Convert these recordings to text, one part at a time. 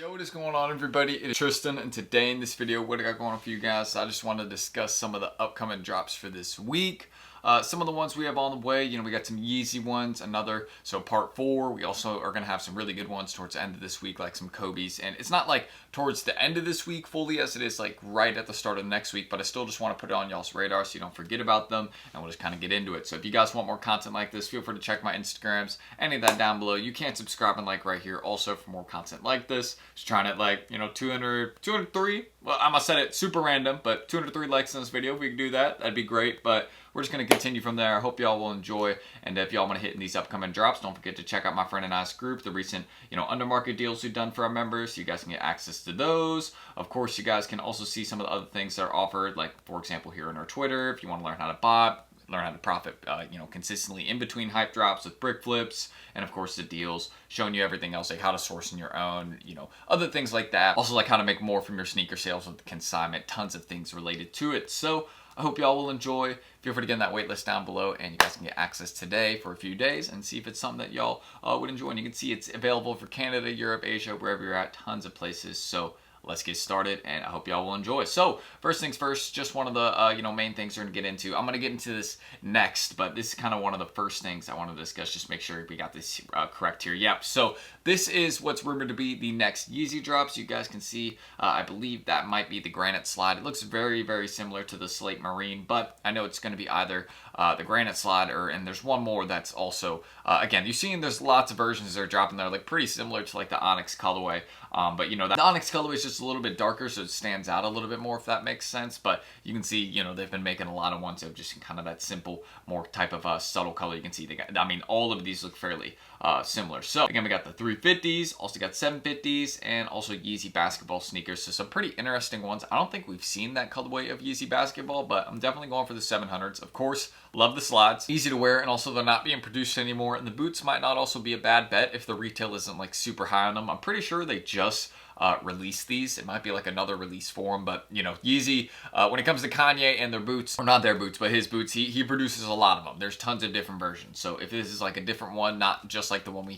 Yo, what is going on, everybody? It is Tristan, and today in this video, what I got going on for you guys, I just want to discuss some of the upcoming drops for this week. Some of the ones we have on the way, we got some Yeezy ones, so part 4. We also are going to have some really good ones towards the end of this week, like some Kobe's. And it's not like towards the end of this week fully as it is like right at the start of next week, but I still just want to put it on y'all's radar so you don't forget about them, and we'll just kind of get into it. So if you guys want more content like this, feel free to check my Instagrams, any of that down below. You can subscribe and like right here also for more content like this. Just trying to 203. Well, I'm gonna set it super random, but 203 likes in this video. If we could do that, that'd be great. But we're just going to continue from there. I hope y'all will enjoy. And if y'all want to hit in these upcoming drops, don't forget to check out my friend and I's group, the recent, undermarket deals we've done for our members. You guys can get access to those. Of course, you guys can also see some of the other things that are offered, like, for example, here on our Twitter, if you want to learn how to buy, learn how to profit, consistently in between hype drops with brick flips, and of course the deals, showing you everything else, like how to source in your own, other things like that. Also, like how to make more from your sneaker sales with consignment, tons of things related to it. So I hope y'all will enjoy. Feel free to get in that wait list down below, and you guys can get access today for a few days and see if it's something that y'all would enjoy. And you can see it's available for Canada, Europe, Asia, wherever you're at, tons of places. So let's get started, and I hope y'all will enjoy. So first things first, just one of the main things we're gonna get into. I'm gonna get into this next, but this is kind of one of the first things I want to discuss. Just make sure we got this correct here. Yep. So this is what's rumored to be the next Yeezy drops. You guys can see, I believe that might be the granite slide. It looks very, very similar to the slate marine, but I know it's going to be either the granite slide and there's one more that's also again, you've seen there's lots of versions that are dropping there, like pretty similar to like the Onyx colorway. But the Onyx colorway is just a little bit darker, so it stands out a little bit more, if that makes sense. But you can see, they've been making a lot of ones of just kind of that simple, more type of subtle color. You can see they got, all of these look fairly similar. So again, we got the 350s, also got 750s, and also Yeezy basketball sneakers. So some pretty interesting ones. I don't think we've seen that colorway of Yeezy basketball, but I'm definitely going for the 700s. Of course, love the slides, easy to wear, and also they're not being produced anymore. And the boots might not also be a bad bet if the retail isn't like super high on them. I'm pretty sure they just release these. It might be like another release for them, but Yeezy, when it comes to Kanye and their boots, or not their boots, but his boots, he produces a lot of them. There's tons of different versions. So if this is like a different one, not just like the one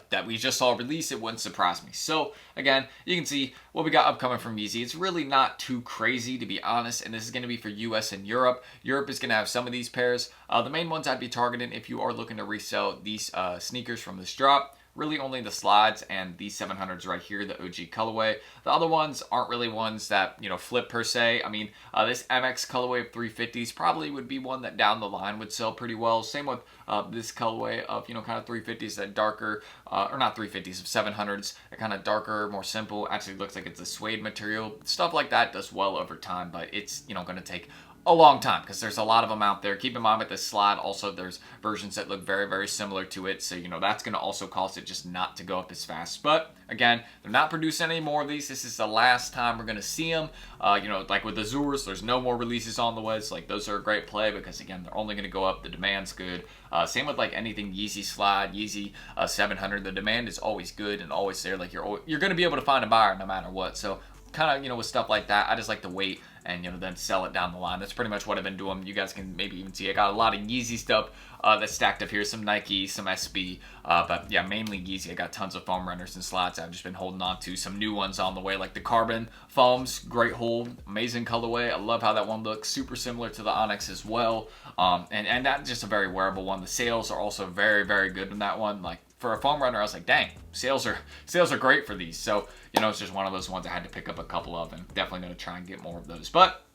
that we just saw release, it wouldn't surprise me. So again, you can see what we got upcoming from Yeezy. It's really not too crazy, to be honest, and this is going to be for US and Europe. Europe is going to have some of these pairs. The main ones I'd be targeting if you are looking to resell these sneakers from this drop, really only the slides and these 700s right here, the OG colorway. The other ones aren't really ones that, flip per se. This MX colorway of 350s probably would be one that down the line would sell pretty well. Same with this colorway of, kind of 350s, that darker, or not 350s, of 700s, that kind of darker, more simple. Actually looks like it's a suede material. Stuff like that does well over time, but it's, going to take a long time because there's a lot of them out there. Keep in mind with this slide also there's versions that look very, very similar to it, so that's going to also cause it just not to go up as fast. But again, they're not producing any more of these. This is the last time we're going to see them. Like with the Azures, there's no more releases on the way. Like those are a great play because again, they're only going to go up. The demand's good. Same with like anything Yeezy slide, Yeezy 700. The demand is always good and always there. Like you're going to be able to find a buyer no matter what. So kind of with stuff like that, I just like to wait and then sell it down the line. That's pretty much what I've been doing. You guys can maybe even see I got a lot of Yeezy stuff that's stacked up here. Some Nike, some SB, but yeah, mainly Yeezy. I got tons of foam runners and slides I've just been holding on to. Some new ones on the way, like the carbon foams. Great hold, amazing colorway. I love how that one looks. Super similar to the Onyx as well, and that's just a very wearable one. The sales are also very, very good in that one. Like for a foam runner, I was like, dang, sales are great for these. So it's just one of those ones I had to pick up a couple of, and definitely going to try and get more of those. But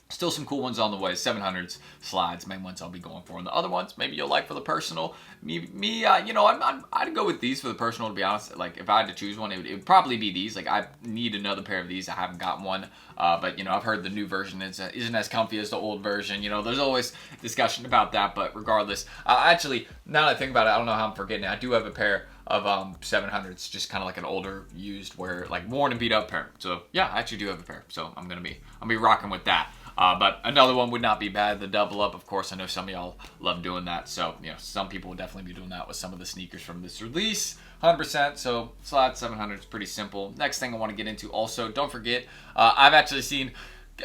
still some cool ones on the way. 700s, slides, main ones I'll be going for. And the other ones, maybe you'll like for the personal. I'd go with these for the personal, to be honest. Like, if I had to choose one, it would probably be these. Like, I need another pair of these. I haven't gotten one. But, I've heard the new version isn't as comfy as the old version. There's always discussion about that. But regardless, actually, now that I think about it, I don't know how I'm forgetting it. I do have a pair of 700s, just kind of like an older, used, like worn and beat up pair. So, yeah, I actually do have a pair. So, I'm gonna be rocking with that. But another one would not be bad. The double up, of course, I know some of y'all love doing that. So, some people will definitely be doing that with some of the sneakers from this release. 100%. So, slide 700 is pretty simple. Next thing I want to get into also, don't forget, I've actually seen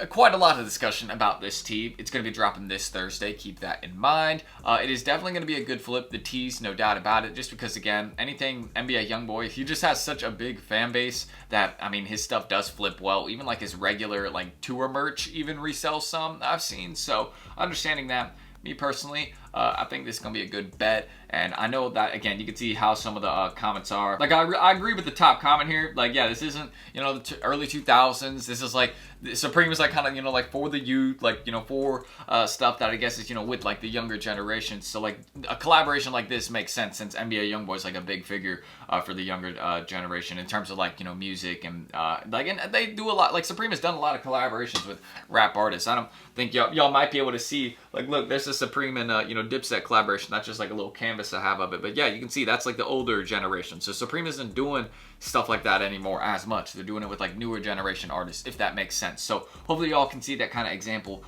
quite a lot of discussion about this tee. It's going to be dropping this Thursday. Keep that in mind. It is definitely going to be a good flip. The tees, no doubt about it. Just because, again, anything NBA Youngboy, he just has such a big fan base that, I mean, his stuff does flip well. Even like his regular like tour merch even resells some I've seen. So understanding that, me personally, I think this is going to be a good bet. And I know that, again, you can see how some of the comments are. Like, I agree with the top comment here. Like, yeah, this isn't, you know, the early 2000s. This is like, Supreme is like kind of, you know, like for the youth, like, you know, for stuff that I guess is, you know, with like the younger generation. So like a collaboration like this makes sense since NBA Youngboy is like a big figure for the younger generation in terms of like, you know, music and like, and they do a lot. Like Supreme has done a lot of collaborations with rap artists. I don't think y'all might be able to see, like, look, there's a Supreme and you know, Dipset collaboration. That's just like a little canvas I have of it. But yeah, you can see that's like the older generation. So Supreme isn't doing stuff like that anymore as much. They're doing it with like newer generation artists, if that makes sense. So hopefully y'all can see that kind of example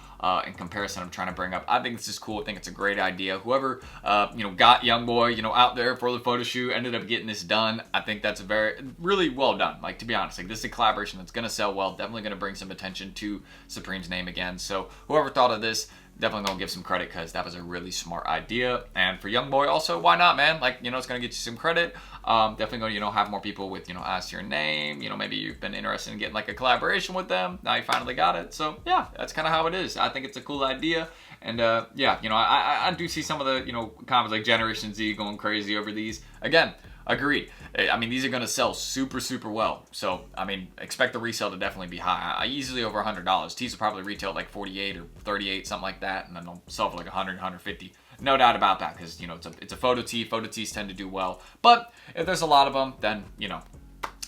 in comparison I'm trying to bring up. I think this is cool. I think it's a great idea. Whoever you know, got Youngboy, you know, out there for the photo shoot, ended up getting this done. I think that's really well done. Like, to be honest, like, this is a collaboration that's gonna sell well. Definitely gonna bring some attention to Supreme's name again. So whoever thought of this, definitely gonna give some credit because that was a really smart idea. And for Youngboy also, why not, man? Like, you know, it's gonna get you some credit. Definitely gonna, you know, have more people with, you know, ask your name. You know, maybe you've been interested in getting like a collaboration with them. Now you finally got it. So yeah, that's kind of how it is. I think it's a cool idea. And yeah, you know, I do see some of the, you know, comments like Generation Z going crazy over these. Again, agreed. I mean, these are going to sell super, super well. So, I mean, expect the resale to definitely be high. Easily over $100. Tees will probably retail at like 48 or 38, something like that. And then they'll sell for like 100, 150. No doubt about that because, you know, it's a photo tee. Photo tees tend to do well. But if there's a lot of them, then, you know,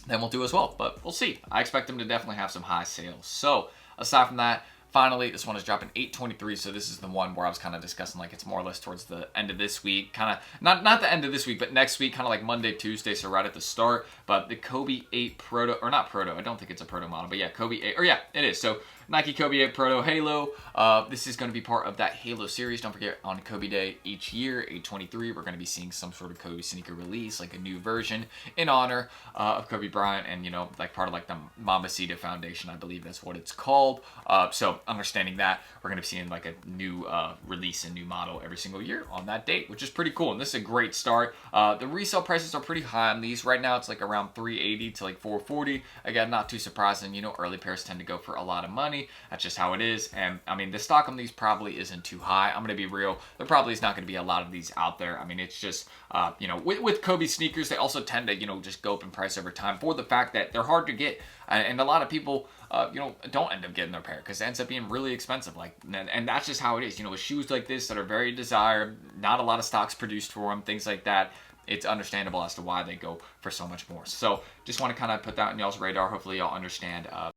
then we'll do as well. But we'll see. I expect them to definitely have some high sales. So, aside from that, finally, this one is dropping 8/23, so this is the one where I was kind of discussing, like, it's more or less towards the end of this week, kind of, not the end of this week, but next week, kind of like Monday, Tuesday, so right at the start. But the Kobe 8 Proto, or not Proto, I don't think it's a Proto model, but yeah, Kobe 8, or yeah, it is. So Nike Kobe 8 Proto Halo. This is going to be part of that Halo series. Don't forget, on Kobe Day each year, 8/23, we're going to be seeing some sort of Kobe sneaker release, like a new version in honor of Kobe Bryant, and, you know, like part of like the Mambasita Foundation, I believe that's what it's called. So understanding that, we're going to be seeing like a new release and new model every single year on that date, which is pretty cool. And this is a great start. The resale prices are pretty high on these. Right now, it's like around $380 to like $440. Again, not too surprising. You know, early pairs tend to go for a lot of money. That's just how it is. And I mean, the stock on these probably isn't too high. I'm going to be real. There probably is not going to be a lot of these out there. I mean, it's just, you know, with Kobe sneakers, they also tend to, you know, just go up in price over time for the fact that they're hard to get. And a lot of people, you know, don't end up getting their pair because it ends up being really expensive. Like, and that's just how it is. You know, with shoes like this that are very desired, not a lot of stocks produced for them, things like that. It's understandable as to why they go for so much more. So just want to kind of put that on y'all's radar. Hopefully y'all understand. I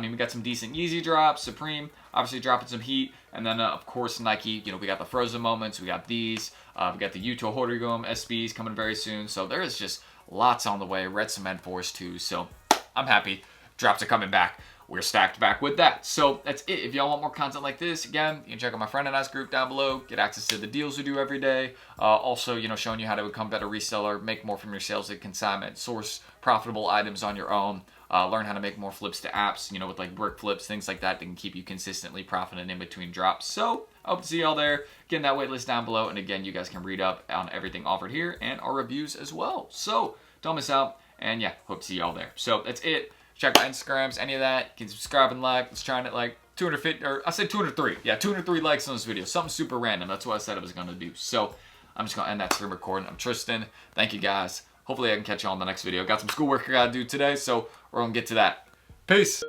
mean, we got some decent Yeezy drops, Supreme, obviously dropping some heat, and then, of course, Nike, you know, we got the Frozen moments, we got these, we got the Utah Hortigome SBs coming very soon, so there is just lots on the way, Red Cement Force too, so I'm happy. Drops are coming back. We're stacked back with that. So that's it. If y'all want more content like this, again, you can check out my friend and I's group down below, get access to the deals we do every day. Also, you know, showing you how to become a better reseller, make more from your sales at consignment, source profitable items on your own. Learn how to make more flips to apps, you know, with like brick flips, things like that can keep you consistently profiting in between drops. So I hope to see y'all there. Again, that waitlist down below. And again, you guys can read up on everything offered here and our reviews as well. So don't miss out. And yeah, hope to see y'all there. So that's it. Check my Instagrams, any of that. You can subscribe and like. Let's try it like 250, or I said 203. Yeah, 203 likes on this video. Something super random. That's what I said I was going to do. So I'm just going to end that stream recording. I'm Tristan. Thank you guys. Hopefully I can catch you on the next video. Got some schoolwork I got to do today, so we're going to get to that. Peace.